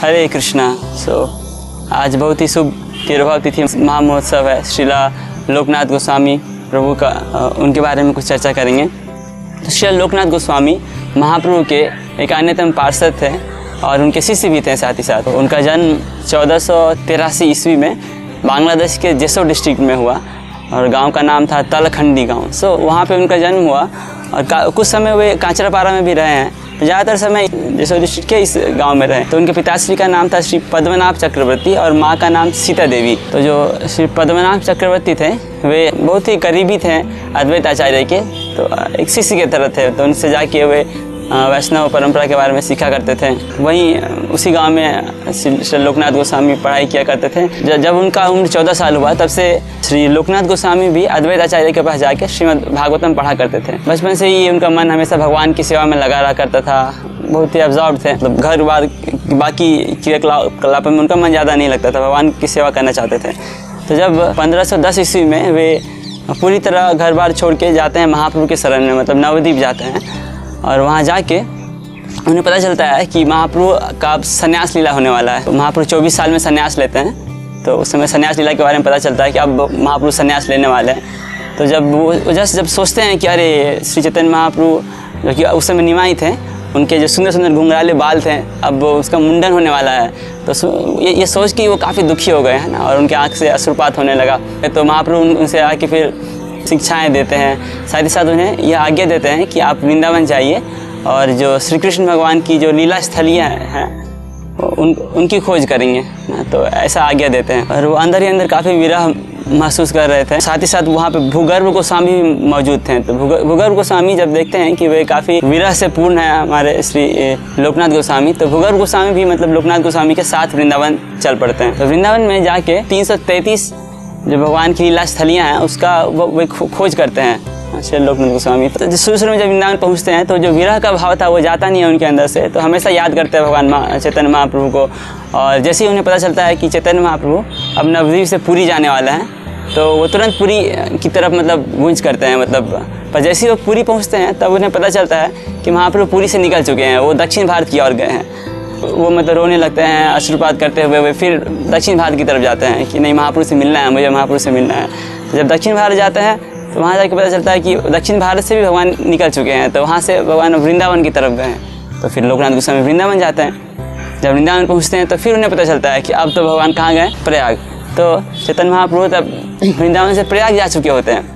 हरे कृष्णा। आज बहुत ही शुभ तिरुभाव तिथि महामहोत्सव है। श्रीला लोकनाथ गोस्वामी प्रभु का उनके बारे में कुछ चर्चा करेंगे। तो श्रीला लोकनाथ गोस्वामी महाप्रभु के एक अन्यतम पार्षद थे और उनके शिष्य भी थे साथ ही साथ। उनका जन्म 1483 ईस्वी में बांग्लादेश के जेसो डिस्ट्रिक्ट में हुआ और गांव का नाम था तलखंडी गांव। वहाँ पे उनका जन्म हुआ और कुछ समय वे कांचरापारा में भी रहे हैं। ज़्यादातर समय जेसो डिस्ट्रिक्ट के इस गांव में रहे। तो उनके पिताश्री का नाम था श्री पद्मनाभ चक्रवर्ती और माँ का नाम सीता देवी। तो जो श्री पद्मनाभ चक्रवर्ती थे वे बहुत ही करीबी थे अद्वैत आचार्य के, तो एक शिष्य की तरह थे। तो उनसे जाके वे वैष्णव परंपरा के बारे में सीखा करते थे। वहीं उसी गांव में श्री लोकनाथ गोस्वामी पढ़ाई किया करते थे। जब उनका उम्र 14 साल हुआ तब से श्री लोकनाथ गोस्वामी भी अद्वैत आचार्य के पास जाके श्रीमद् भागवतम पढ़ा करते थे। बचपन से ही उनका मन हमेशा भगवान की सेवा में लगा रहा करता था। बहुत ही ऑब्जर्व थे, मतलब घर बार बाकी क्रियाकलापों में उनका मन ज़्यादा नहीं लगता था, भगवान की सेवा करना चाहते थे। तो जब 1510 ईस्वी में वे पूरी तरह घर बार छोड़ के जाते हैं महाप्रभु के शरण में, मतलब नवद्वीप जाते हैं। और वहाँ जाके उन्हें पता चलता है कि महाप्रभु का संन्यास लीला होने वाला है। तो महाप्रभु 24 साल में संन्यास लेते हैं। तो उस समय संन्यास लीला के बारे में पता चलता है कि अब महाप्रभु संन्यास लेने वाले हैं। तो जब वो जब सोचते हैं कि अरे श्री चैतन्य महाप्रभु जो कि उस समय निमाई थे, उनके जो सुंदर सुंदर घुंघराले बाल थे, अब उसका मुंडन होने वाला है। तो ये सोच के वो काफ़ी दुखी हो गए हैं ना, और उनके आँख से अश्रुपात होने लगा। तो महाप्रभु उनसे आके फिर शिक्षाएं देते हैं, साथ ही साथ उन्हें यह आज्ञा देते हैं कि आप वृंदावन जाइए और जो श्री कृष्ण भगवान की जो लीला स्थलियाँ हैं उनकी खोज करेंगे। तो ऐसा आज्ञा देते हैं और वो अंदर ही अंदर काफ़ी विरह महसूस कर रहे थे। साथ ही साथ वहाँ पे भूगर्भ गोस्वामी भी मौजूद थे। तो भूगर्भ गोस्वामी जब देखते हैं कि वे काफ़ी विरह से पूर्ण है हमारे श्री लोकनाथ गोस्वामी, तो भूगर्भ गोस्वामी भी मतलब लोकनाथ गोस्वामी के साथ वृंदावन चल पड़ते हैं। तो वृंदावन में जाके 333 जो भगवान की लीला स्थलियाँ हैं उसका वो खोज करते हैं श्री लोकनाथ गोस्वामी। तो शुरू में जब वृंदावन पहुँचते हैं तो जो विरह का भाव था वो जाता नहीं है उनके अंदर से। तो हमेशा याद करते हैं भगवान चैतन्य महाप्रभु को। और जैसे ही उन्हें पता चलता है कि चैतन्य महाप्रभु अब नवद्वीप से पुरी जाने वाला है, तो वो तुरंत पुरी की तरफ मतलब गूंज करते हैं। पर जैसे ही वो पुरी पहुँचते हैं तब उन्हें पता चलता है कि महाप्रभु पुरी से निकल चुके हैं, वो दक्षिण भारत की ओर गए हैं। वो मतलब रोने लगते हैं, अश्रुपात करते हुए वे फिर दक्षिण भारत की तरफ जाते हैं कि नहीं, महाप्रभु से मिलना है, मुझे महाप्रभु से मिलना है। तो जब दक्षिण भारत जाते हैं तो वहाँ जाके पता चलता है कि दक्षिण भारत से भी भगवान निकल चुके हैं। तो वहाँ से भगवान वृंदावन की तरफ गए हैं। तो फिर लोकनाथ गोस्वामी वृंदावन जाते हैं। जब वृंदावन पहुँचते हैं तो फिर उन्हें पता चलता है कि अब तो भगवान कहाँ गए, प्रयाग। तो चैतन्य महाप्रभु तब वृंदावन से प्रयाग जा चुके होते हैं।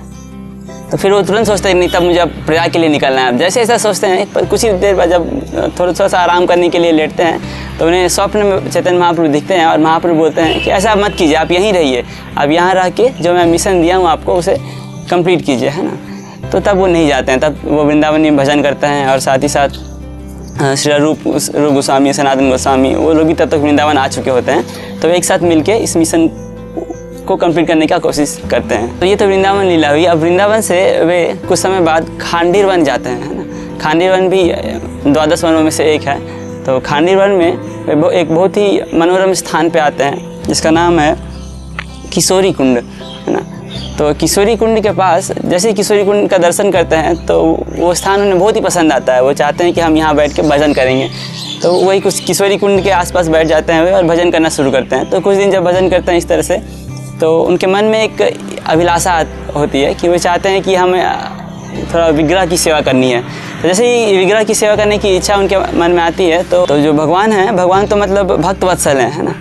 तो फिर वो तुरंत सोचते हैं नहीं, तब मुझे अब प्रयाग के लिए निकलना है। जैसे ऐसा सोचते हैं, पर कुछ ही देर बाद जब थोड़ा सा आराम करने के लिए लेटते हैं तो उन्हें स्वप्न में चैतन्य महाप्रभु दिखते हैं और महाप्रभु बोलते हैं कि ऐसा मत कीजिए, आप यहीं रहिए, आप यहाँ रह के जो मैं मिशन दिया हूँ आपको उसे कंप्लीट कीजिए, है ना। तो तब वो नहीं जाते हैं, तब वो वृंदावन में भजन करते हैं। और साथ ही साथ श्री रूप गोस्वामी, सनातन गोस्वामी, वो लोग भी तब तक वृंदावन आ चुके होते हैं। तो एक साथ मिलके इस मिशन को कंप्लीट करने का कोशिश करते हैं। तो ये तो वृंदावन लीला हुई। अब वृंदावन से वे कुछ समय बाद खांडीर वन जाते हैं, है ना। खांडीर वन भी 12 वनों में से एक है। तो खांडीर वन में वे एक बहुत ही मनोरम स्थान पे आते हैं जिसका नाम है किशोरी कुंड, है ना। तो किशोरी कुंड के पास जैसे ही किशोरी कुंड का दर्शन करते हैं तो वो स्थान उन्हें बहुत ही पसंद आता है। वो चाहते हैं कि हम यहाँ बैठ के भजन करेंगे। तो वही कुछ किशोरी कुंड के आसपास बैठ जाते हैं और भजन करना शुरू करते हैं। तो कुछ दिन जब भजन करते हैं इस तरह से, तो उनके मन में एक अभिलाषा होती है कि वो चाहते हैं कि हमें थोड़ा विग्रह की सेवा करनी है। तो जैसे ही विग्रह की सेवा करने की इच्छा उनके मन में आती है तो जो भगवान है, भगवान तो मतलब भक्त वत्सल है ना।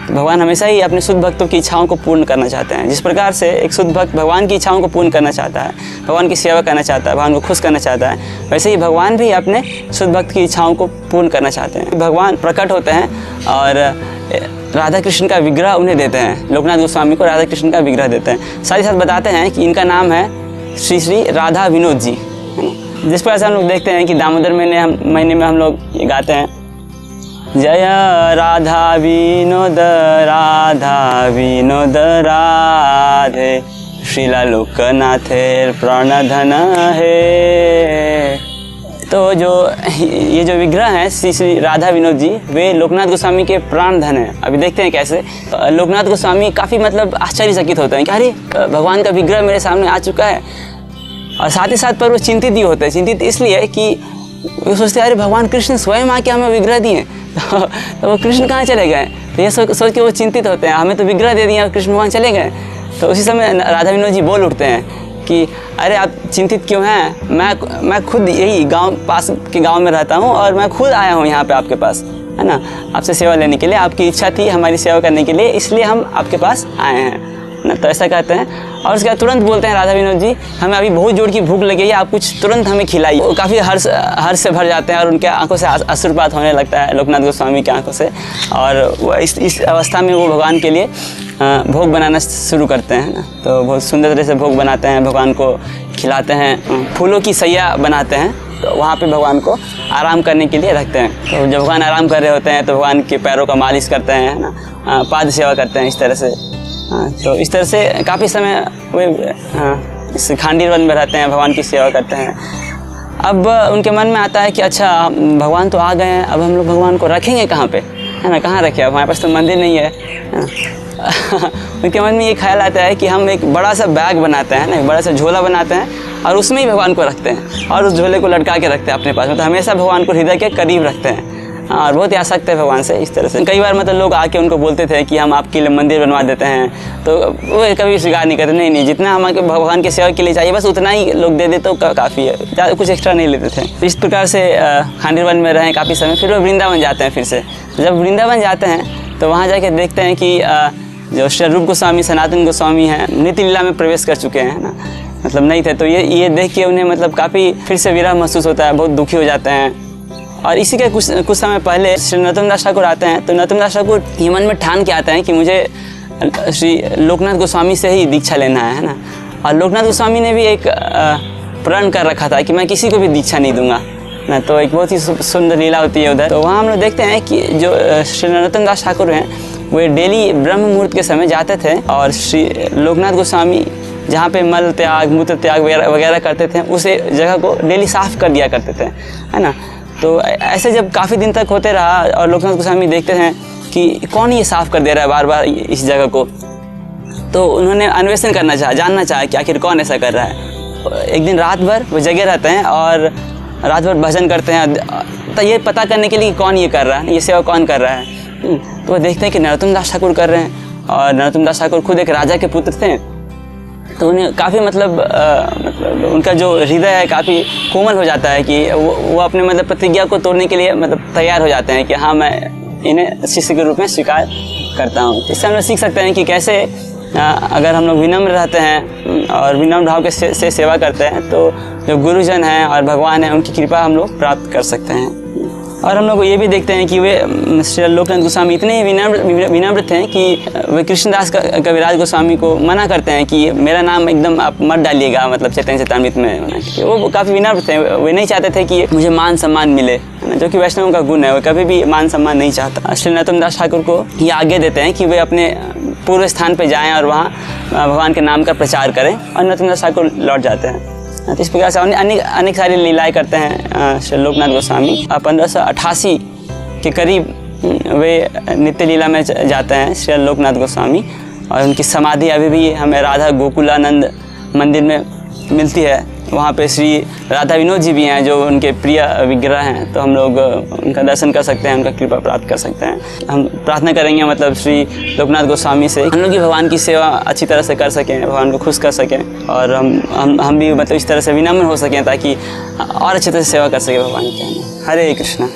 तो भगवान हमेशा ही अपने शुद्ध भक्तों की इच्छाओं को पूर्ण करना चाहते हैं। जिस प्रकार से एक शुद्ध भक्त भगवान की इच्छाओं को पूर्ण करना चाहता है, भगवान की सेवा करना चाहता है, भगवान को खुश करना चाहता है, वैसे ही भगवान भी अपने शुद्ध भक्त की इच्छाओं को पूर्ण करना चाहते हैं। भगवान प्रकट होते हैं और राधा कृष्ण का विग्रह उन्हें देते हैं। लोकनाथ गोस्वामी को राधा कृष्ण का विग्रह देते हैं। साथ ही साथ बताते हैं कि इनका नाम है श्री श्री राधा विनोद जी, है ना। जिस पर से हम लोग देखते हैं कि दामोदर महीने में हम लोग ये गाते हैं, जय राधा विनोद राधे श्रीला लोकनाथेर प्रणधन है। तो जो ये जो विग्रह हैं श्री श्री राधा विनोद जी, वे लोकनाथ गोस्वामी के प्राण धन हैं। अभी देखते हैं कैसे। तो लोकनाथ गोस्वामी काफ़ी मतलब आश्चर्यचकित होते हैं कि अरे भगवान का विग्रह मेरे सामने आ चुका है। और साथ ही साथ पर वो चिंतित भी होते हैं। चिंतित इसलिए कि वो सोचते हैं अरे भगवान कृष्ण स्वयं आके हमें विग्रह दिए, तो वो कृष्ण कहाँ चले गए? तो ये सोच के वो चिंतित होते हैं, हमें तो विग्रह दे दिया, कृष्ण भगवान चले गए। तो उसी समय राधा विनोद जी बोल उठते हैं कि अरे आप चिंतित क्यों हैं, मैं खुद यही गांव पास के गांव में रहता हूं और मैं खुद आया हूं यहाँ पे आपके पास, है ना, आपसे सेवा लेने के लिए। आपकी इच्छा थी हमारी सेवा करने के लिए, इसलिए हम आपके पास आए हैं ना। तो ऐसा कहते हैं और उसके बाद तुरंत बोलते हैं राधा विनोद जी, हमें अभी बहुत जोर की भूख लगी है, आप कुछ तुरंत हमें खिलाइए। वो काफ़ी हर्ष से भर जाते हैं और उनके आंखों से अश्रुपात होने लगता है लोकनाथ गोस्वामी की आंखों से। और वो इस अवस्था में वो भगवान के लिए भोग बनाना शुरू करते हैं ना। तो बहुत सुंदर तरह से भोग बनाते हैं, भगवान को खिलाते हैं, फूलों की सैया बनाते हैं, तो वहाँ पे भगवान को आराम करने के लिए रखते हैं। तो जब भगवान आराम कर रहे होते हैं तो भगवान के पैरों का मालिश करते हैं ना, पाद सेवा करते हैं इस तरह से। तो इस तरह से काफ़ी समय वे इस खांडीर वन में रहते हैं, भगवान की सेवा करते हैं। अब उनके मन में आता है कि अच्छा भगवान तो आ गए हैं, अब हम लोग भगवान को रखेंगे कहाँ पे, है ना, कहाँ रखें, हमारे पास तो मंदिर नहीं है। उनके मन में ये ख्याल आता है कि हम एक बड़ा सा बैग बनाते हैं ना, एक बड़ा सा झोला बनाते हैं और उसमें ही भगवान को रखते हैं और उस झोले को लटका के रखते हैं अपने पास, मतलब हमेशा भगवान को हृदय के करीब रखते हैं। और बहुत ही आसक्त है भगवान से इस तरह से। कई बार मतलब लोग आके उनको बोलते थे कि हम आपके लिए मंदिर बनवा देते हैं, तो वो कभी स्वीकार नहीं करते, नहीं जितना हमारे भगवान की सेवा के लिए चाहिए बस उतना ही लोग दे देते तो काफ़ी है, ज़्यादा कुछ एक्स्ट्रा नहीं लेते थे। तो इस प्रकार से खांडीर वन में रहें काफ़ी समय, फिर वो वृंदावन जाते हैं। फिर से जब वृंदावन जाते हैं तो वहाँ जाके देखते हैं कि जो श्री रूप गोस्वामी सनातन गोस्वामी हैं नित्य लीला में प्रवेश कर चुके हैं ना, मतलब नहीं थे। तो ये देख के उन्हें मतलब काफ़ी फिर से विरह महसूस होता है, बहुत दुखी हो जाते हैं। और इसी के कुछ समय पहले श्री नरोत्तम दास ठाकुर आते हैं। तो नरोत्तम दास ठाकुर ये मन में ठान के आते हैं कि मुझे श्री लोकनाथ गोस्वामी से ही दीक्षा लेना है ना। और लोकनाथ गोस्वामी ने भी एक प्रण कर रखा था कि मैं किसी को भी दीक्षा नहीं दूंगा ना। तो एक बहुत ही सुंदर लीला होती है उधर। तो वहाँ हम लोग देखते हैं कि जो श्री नरोत्तम दास ठाकुर हैं वे डेली ब्रह्म मुहूर्त के समय जाते थे और श्री लोकनाथ गोस्वामी जहाँ पे मल त्याग मूत्र त्याग वगैरह करते थे उस जगह को डेली साफ कर दिया करते थे, है ना। तो ऐसे जब काफ़ी दिन तक होते रहा और लोकनाथ गोस्वामी देखते हैं कि कौन ये साफ़ कर दे रहा है बार बार इस जगह को, तो उन्होंने अन्वेषण करना चाहा, जानना चाहा कि आखिर कौन ऐसा कर रहा है। एक दिन रात भर वो जगह रहते हैं और रात भर भजन करते हैं, तो ये पता करने के लिए कि कौन ये कर रहा है, ये सेवा कौन कर रहा है। तो वो देखते हैं कि नरोत्तम दास ठाकुर कर रहे हैं। और नरोत्तम दास ठाकुर खुद एक राजा के पुत्र थे, तो उन्हें काफ़ी मतलब उनका जो हृदय है काफ़ी कोमल हो जाता है कि वो अपने मतलब प्रतिज्ञा को तोड़ने के लिए मतलब तैयार हो जाते हैं कि हाँ मैं इन्हें शिष्य के रूप में स्वीकार करता हूँ। इससे हम लोग सीख सकते हैं कि कैसे अगर हम लोग विनम्र रहते हैं और विनम्र भाव के से सेवा करते हैं तो जो गुरुजन हैं और भगवान हैं उनकी कृपा हम लोग प्राप्त कर सकते हैं। और हम लोग को ये भी देखते हैं कि वे श्री लोकनाथ गोस्वामी इतने ही विनम्र थे कि वे कृष्णदास कविराज गोस्वामी को मना करते हैं कि मेरा नाम एकदम आप मत डालिएगा मतलब चैतन्य चेतामृत में। वो काफ़ी विनम्र थे, वे नहीं चाहते थे कि मुझे मान सम्मान मिले, जो कि वैष्णव का गुण है, वो कभी भी मान सम्मान नहीं चाहता। श्री नरोत्तम दास ठाकुर को ये आज्ञा देते हैं कि वे अपने पूर्व स्थान पर जाएँ और वहाँ भगवान के नाम का प्रचार करें, और नरोत्तम दास ठाकुर लौट जाते हैं। तो इस प्रकार से अनेक सारी लीलाएँ करते हैं श्री लोकनाथ गोस्वामी। 1588 के करीब वे नित्य लीला में जाते हैं श्री लोकनाथ गोस्वामी, और उनकी समाधि अभी भी हमें राधा गोकुलानंद मंदिर में मिलती है। वहाँ पे श्री राधा विनोद जी भी हैं जो उनके प्रिय विग्रह हैं, तो हम लोग उनका दर्शन कर सकते हैं, उनका कृपा प्राप्त कर सकते हैं। हम प्रार्थना करेंगे मतलब श्री लोकनाथ गोस्वामी से हम लोग भी भगवान की सेवा अच्छी तरह से कर सकें, भगवान को खुश कर सकें, और हम भी मतलब इस तरह से विनम्र हो सकें ताकि और अच्छी तरह से सेवा कर सकें भगवान के। हरे कृष्णा।